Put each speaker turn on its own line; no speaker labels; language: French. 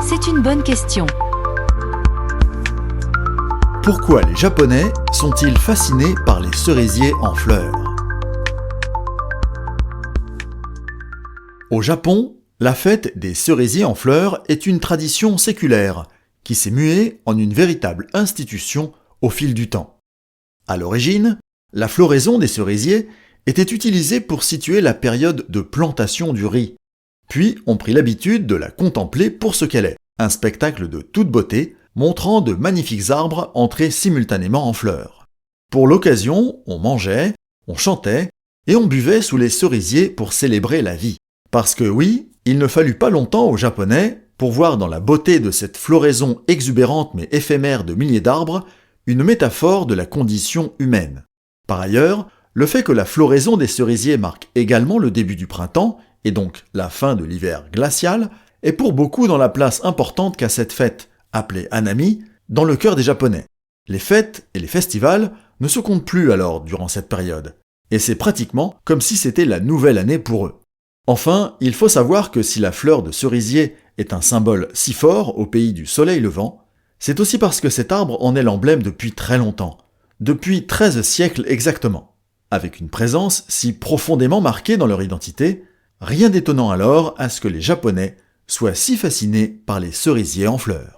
C'est une bonne question.
Pourquoi les Japonais sont-ils fascinés par les cerisiers en fleurs? Au Japon, la fête des cerisiers en fleurs est une tradition séculaire qui s'est muée en une véritable institution au fil du temps. À l'origine, la floraison des cerisiers était utilisée pour situer la période de plantation du riz. Puis on prit l'habitude de la contempler pour ce qu'elle est, un spectacle de toute beauté montrant de magnifiques arbres entrés simultanément en fleurs. Pour l'occasion, on mangeait, on chantait et on buvait sous les cerisiers pour célébrer la vie. Parce que oui, il ne fallut pas longtemps aux Japonais pour voir dans la beauté de cette floraison exubérante mais éphémère de milliers d'arbres une métaphore de la condition humaine. Par ailleurs, le fait que la floraison des cerisiers marque également le début du printemps, et donc la fin de l'hiver glacial, est pour beaucoup dans la place importante qu'a cette fête, appelée Hanami, dans le cœur des Japonais. Les fêtes et les festivals ne se comptent plus alors durant cette période, et c'est pratiquement comme si c'était la nouvelle année pour eux. Enfin, il faut savoir que si la fleur de cerisier est un symbole si fort au pays du soleil levant, c'est aussi parce que cet arbre en est l'emblème depuis très longtemps, depuis 13 siècles exactement. Avec une présence si profondément marquée dans leur identité, rien d'étonnant alors à ce que les Japonais soient si fascinés par les cerisiers en fleurs.